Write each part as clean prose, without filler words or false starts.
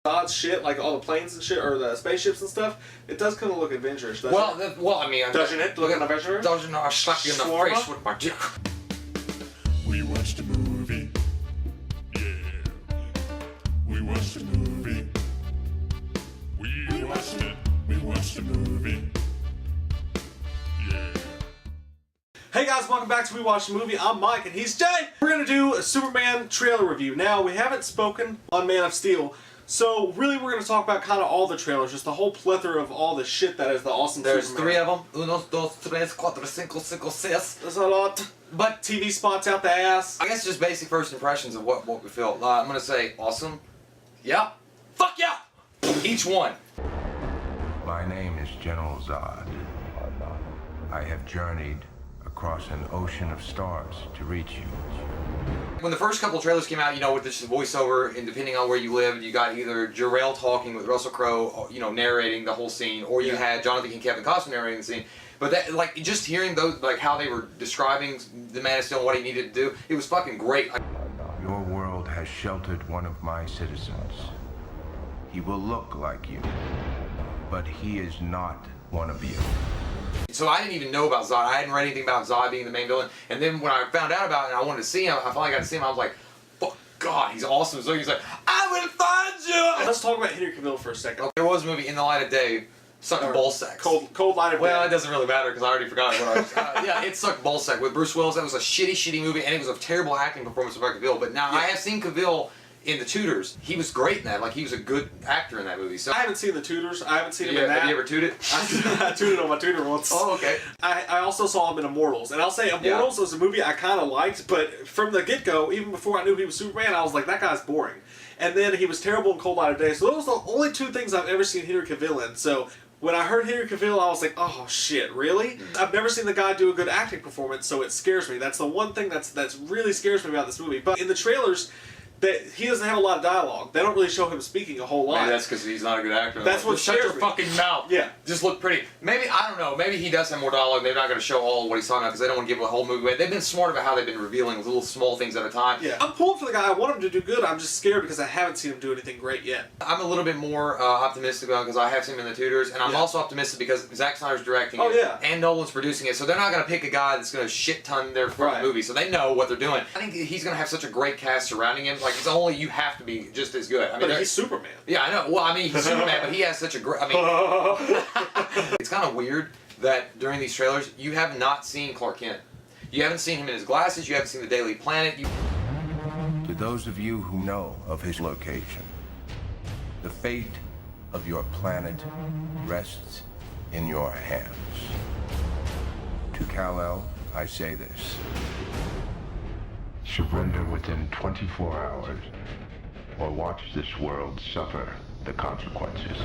odd shit, like all the planes and shit, or the spaceships and stuff, it does kind of look adventurous, doesn't it? Well, I mean... Doesn't it look adventurous? Doesn't I slap you in the face with my dick? We watched a movie. Yeah. We watched a movie. We watched it. We watched a movie. Yeah. Hey guys, welcome back to We Watched a Movie. I'm Mike and he's Jay. We're going to do a Superman trailer review. Now, we haven't spoken on Man of Steel, so really we're going to talk about kind of all the trailers, just the whole plethora of all the shit that is the awesome There's Superman. three of them. Uno, dos, tres, cuatro, cinco, seis. There's a lot. But TV spots out the ass. I guess just basic first impressions of what we feel. I'm going to say awesome. Yeah. Fuck yeah. Each one. My name is General Zod. I have journeyed across an ocean of stars to reach you. When the first couple trailers came out, you know, with this voiceover, and depending on where you lived, you got either Ja-Rel talking with Russell Crowe, you know, narrating the whole scene, or you had Jonathan and Kevin Costner narrating the scene. But that, like, just hearing those, like, how they were describing the Man of Steel and what he needed to do, it was fucking great. Your world has sheltered one of my citizens. He will look like you, but he is not one of you. So I didn't even know about Zod. I hadn't read anything about Zod being the main villain. And then when I found out about it and I wanted to see him, I finally got to see him. I was like, fuck God, he's awesome. So he's like, I will find you. Let's talk about Henry Cavill for a second. There was a movie, In the Light of Day, sucked ball sacks. Cold Light of Day. Well, it doesn't really matter because I already forgot what I was. Yeah, it sucked ball sack with Bruce Willis. That was a shitty movie, and it was a terrible acting performance by Cavill. But now I have seen Cavill in The Tudors. He was great in that. Like, he was a good actor in that movie. So I haven't seen The Tudors. I haven't seen him in that. Have you ever tooted? I tooted on my tutor once. Oh, okay. I also saw him in Immortals. And I'll say Immortals was a movie I kind of liked, but from the get-go, even before I knew he was Superman, I was like, that guy's boring. And then he was terrible in Cold Light of Day. So those are the only two things I've ever seen Henry Cavill in. So when I heard Henry Cavill, I was like, oh shit, really? I've never seen the guy do a good acting performance, so it scares me. That's the one thing that's really scares me about this movie. But in the trailers, that he doesn't have a lot of dialogue. They don't really show him speaking a whole lot. Maybe that's because he's not a good actor. That's what Shut your me. fucking mouth. Yeah. Just look pretty. Maybe, I don't know, maybe he does have more dialogue. They're not going to show all what he's talking about because they don't want to give a whole movie away. They've been smart about how they've been revealing little small things at a time. Yeah. I'm pulling for the guy. I want him to do good. I'm just scared because I haven't seen him do anything great yet. I'm a little bit more optimistic about it because I have seen him in The Tudors, and I'm also optimistic because Zack Snyder's directing it and Nolan's producing it, so they're not going to pick a guy that's going to shit-ton their movie, so they know what they're doing. I think he's going to have such a great cast surrounding him. Like, it's only you have to be just as good. I mean, but he's Superman. Yeah, I know. Well, I mean, he's Superman, but he has such a great... I mean, it's kind of weird that during these trailers, you have not seen Clark Kent. You haven't seen him in his glasses. You haven't seen the Daily Planet. To those of you who know of his location, the fate of your planet rests in your hands. To Kal-El, I say this. Surrender within 24 hours, or watch this world suffer the consequences.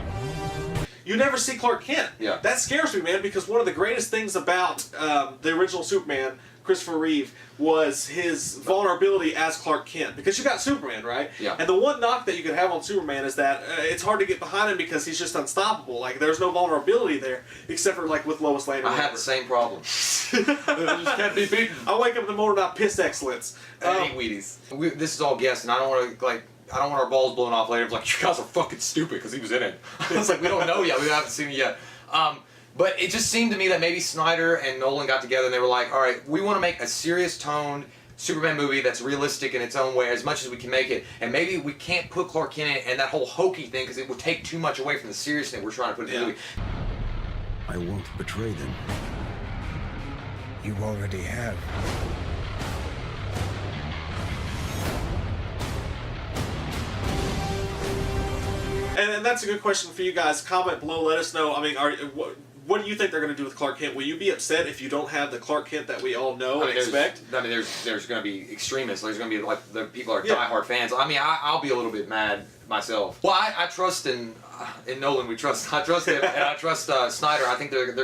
You never see Clark Kent. Yeah. That scares me, man, because one of the greatest things about the original Superman, Christopher Reeve, was his vulnerability as Clark Kent. Because you got Superman, right? Yeah. And the one knock that you could have on Superman is that it's hard to get behind him because he's just unstoppable. Like, there's no vulnerability there, except for, like, with Lois Lane. I have the same problem. Just can't be beaten. I wake up in the morning and I piss excellence. I hate Wheaties. This is all guess, and I don't want to, like... I don't want our balls blown off later. It's like, you guys are fucking stupid because he was in it. It's like, we don't know yet. We haven't seen it yet. But it just seemed to me that maybe Snyder and Nolan got together and they were like, all right, we want to make a serious toned Superman movie that's realistic in its own way as much as we can make it. And maybe we can't put Clark Kent in it and that whole hokey thing because it would take too much away from the seriousness we're trying to put in the movie. I won't betray them. You already have. And that's a good question for you guys. Comment below. Let us know. I mean, what do you think they're going to do with Clark Kent? Will you be upset if you don't have the Clark Kent that we all know and expect? I mean, there's going to be extremists. There's going to be, like, the people are diehard fans. I mean, I'll be a little bit mad myself. Well, I trust in Nolan. I trust him, and I trust Snyder. I think they're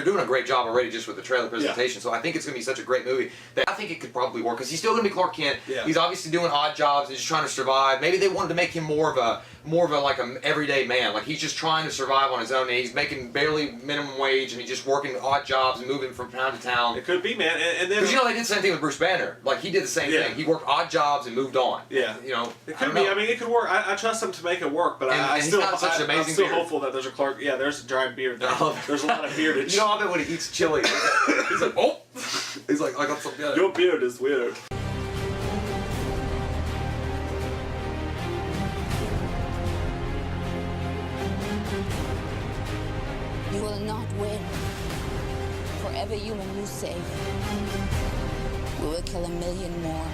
doing a great job already just with the trailer presentation. So I think it's going to be such a great movie that I think it could probably work because he's still going to be Clark Kent. Yeah. He's obviously doing odd jobs. He's just trying to survive. Maybe they wanted to make him more of more of a like a everyday man. Like he's just trying to survive on his own, and he's making barely minimum wage, and he's just working odd jobs and moving from town to town. It could be, man. And then Because you know they did the same thing with Bruce Banner. Like he did the same thing. He worked odd jobs and moved on. Yeah. You know. It could be. I mean, it could work. I trust him to make it work, but I'm still hopeful that there's a Clark. Yeah, there's a giant beard. There's a lot of beardage. You know, I bet when he eats chili, he's like, oh, he's like, I got something. Your beard is weird. You will not win. For every human you save, we will kill 1 million more.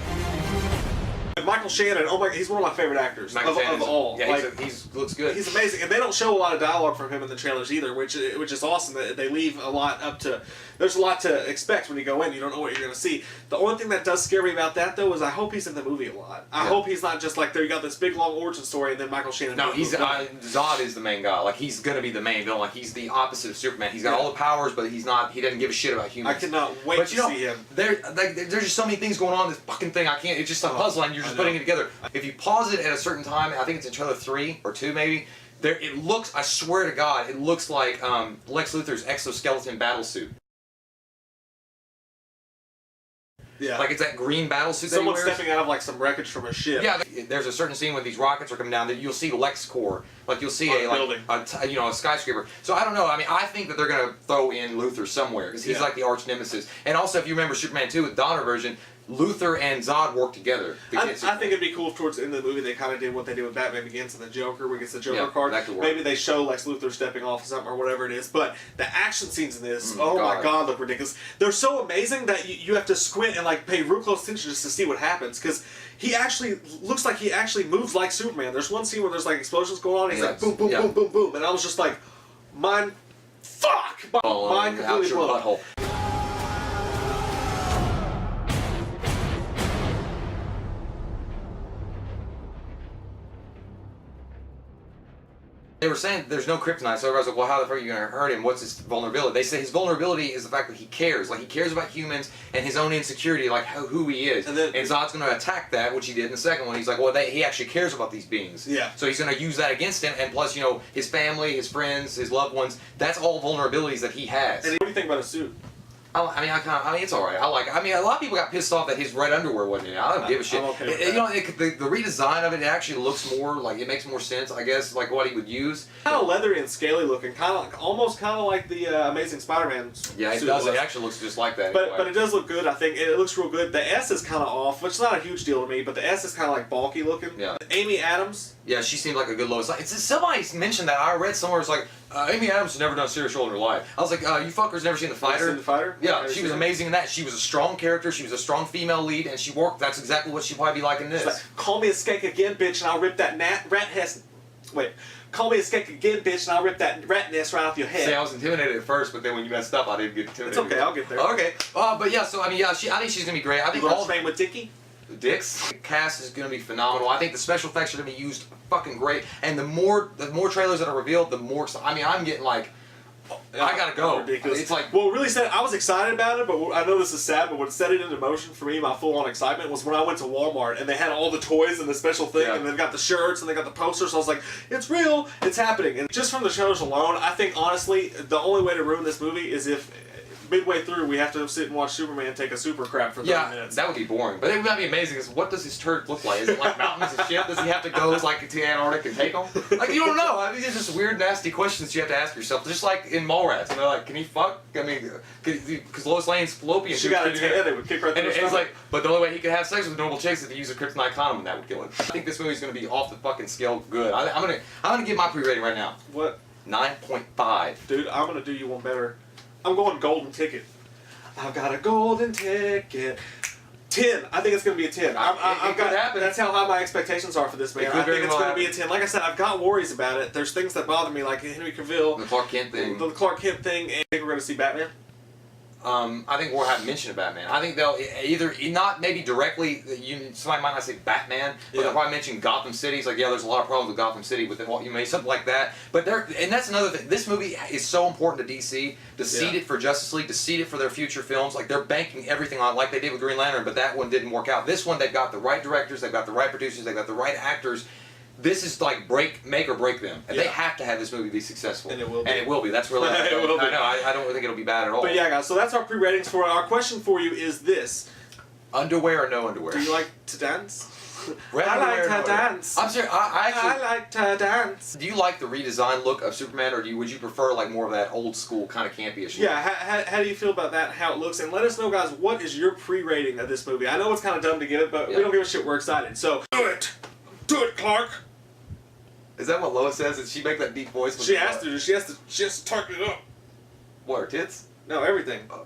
Michael Shannon, oh my, he's one of my favorite actors of all. Yeah, like, he's looks good. He's amazing, and they don't show a lot of dialogue from him in the trailers either, which is awesome. They leave a lot up to. There's a lot to expect when you go in. You don't know what you're going to see. The only thing that does scare me about that though is I hope he's in the movie a lot. I hope he's not just like there. You got this big long origin story, and then Michael Shannon. No, he's Zod is the main guy. Like he's gonna be the main villain. Like he's the opposite of Superman. He's got all the powers, but he's not. He doesn't give a shit about humans. I cannot wait to see him. There's just so many things going on in this fucking thing. I can't. It's just a puzzle, and you're just putting it together. If you pause it at a certain time, I think it's in trailer 3 or 2 maybe. There, it looks. I swear to God, it looks like Lex Luthor's exoskeleton battlesuit. Yeah. Like it's that green battlesuit. Someone that he wears. stepping out of like some wreckage from a ship. Yeah, there's a certain scene when these rockets are coming down that you'll see LexCorp, like you'll see a skyscraper. So I don't know. I mean, I think that they're gonna throw in Luthor somewhere because he's like the arch nemesis. And also, if you remember Superman 2 with Donner version, Luthor and Zod work together. I think it'd be cool if towards the end of the movie they kind of did what they did with Batman Begins and the Joker, where he gets the Joker card. That could work. Maybe they show Lex Luthor stepping off or something or whatever it is. But the action scenes in this, my God, look ridiculous. They're so amazing that you have to squint and like pay real close attention just to see what happens because he actually looks like he actually moves like Superman. There's one scene where there's like explosions going on and he's like boom, boom, boom, boom, boom. And I was just like, mind completely blown. They were saying there's no kryptonite, so everybody's like, well, how the fuck are you going to hurt him? What's his vulnerability? They say his vulnerability is the fact that he cares. Like, he cares about humans and his own insecurity, like who he is. And Zod's going to attack that, which he did in the second one. He's like, well, he actually cares about these beings. Yeah. So he's going to use that against him, and plus, you know, his family, his friends, his loved ones, that's all vulnerabilities that he has. And what do you think about a suit? I mean, it's all right. I mean, a lot of people got pissed off that his red underwear wasn't in it. I don't give a shit. I'm okay with that. You know, the redesign of it actually looks more like it makes more sense. I guess like what he would use. Kind of leathery and scaly looking, almost kind of like the Amazing Spider-Man. Yeah, it does. It actually looks just like that. But it does look good. I think it looks real good. The S is kind of off, which is not a huge deal to me. But the S is kind of like bulky looking. Yeah. Amy Adams. Yeah, she seemed like a good Lois. Somebody mentioned that. I read somewhere. It's like Amy Adams has never done a serious role in her life. I was like, you fuckers never seen The Fighter? Seen The Fighter? Yeah, she was amazing in that. She was a strong character. She was a strong female lead, and she worked. That's exactly what she'd probably be like in this. Like, call me a skank again, bitch, and I'll rip that rat nest. Wait. Call me a skank again, bitch, and I'll rip that rat nest right off your head. See, I was intimidated at first, but then when you messed up, I didn't get intimidated. It's okay, I'll get there. Okay. But yeah, so I mean, yeah, I think she's gonna be great. I think all name with Dickie. Dix. The cast is going to be phenomenal. I think the special effects are going to be used fucking great. And the more trailers that are revealed, the more. I mean, I'm getting like, I gotta go. Ridiculous. It's like, well, really sad. I was excited about it, but I know this is sad. But what set it into motion for me, my full-on excitement, was when I went to Walmart and they had all the toys and the special thing, and they've got the shirts and they got the posters. So I was like, it's real, it's happening. And just from the trailers alone, I think honestly, the only way to ruin this movie is if midway through we have to sit and watch Superman take a super crap for 30 minutes. That would be boring. But it would be amazing. Is what does his turd look like? Is it like mountains and shit? Does he have to go like to Antarctica and take them? Like you don't know. I mean, it's just weird, nasty questions you have to ask yourself. Just like in Mallrats, and they're like, "Can he fuck?" I mean, because Lois Lane's fallopian. She got a tail. They would kick right through. And it's like, but the only way he could have sex with normal chicks is to use a kryptonite condom, and that would kill him. I think this movie's gonna be off the fucking scale good. I'm gonna give my pre-rating right now. What? 9.5. Dude, I'm gonna do you one better. I'm going golden ticket. I've got a golden ticket. 10. I think it's going to be a 10. That's how high my expectations are for this, man. I think it's going to be a 10. Like I said, I've got worries about it. There's things that bother me, like Henry Cavill. The Clark Kent thing. The Clark Kent thing. And I think we're going to see Batman. I think we'll have mention of Batman. I think they'll either, not maybe directly, somebody might not say Batman, but they'll probably mention Gotham City. It's like, yeah, there's a lot of problems with Gotham City with what you made, something like that. But and that's another thing. This movie is so important to DC, to seed it for Justice League, to seed it for their future films. Like, they're banking everything on it, like they did with Green Lantern, but that one didn't work out. This one, they've got the right directors, they've got the right producers, they've got the right actors. this is like make or break them. And Yeah. they have to have this movie be successful. And it will be. And it will be. That's really. It will be. I know. I don't think it'll be bad at all. But yeah, guys. So that's our pre-ratings for it. Our question for you is this: Underwear or no underwear? do you like to dance? Red I underwear like or no to underwear? dance. I'm serious. I actually. I like to dance. Do you like the redesigned look of Superman, or would you prefer like more of that old school kind of campy-ish look? Yeah, how do you feel about that, how it looks? And let us know, guys, what is your pre-rating of this movie? I know it's kind of dumb to give, but we don't give a shit. We're excited. So, do it! Do it, Clark! Is that what Lois says? Did she make that deep voice? When She has to. She has to just tighten it up. What, her tits? No, everything. Oh,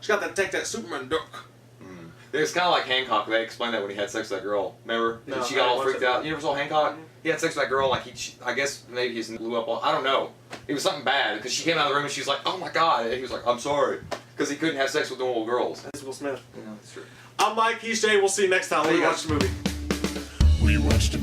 She got that Superman duck. It's kind of like Hancock. They explained that when he had sex with that girl. Remember? No, She got I all watched freaked it. out. You never saw Hancock? Mhm. He had sex with that girl. Like I guess maybe he's blew up. I don't know. It was something bad because she came out of the room and she was like, "Oh my god!" And he was like, "I'm sorry," because he couldn't have sex with normal girls. That's Will Smith. You know, that's true. I'm Mike. He's Jay. We'll see you next time. See We you watch the movie. We watched a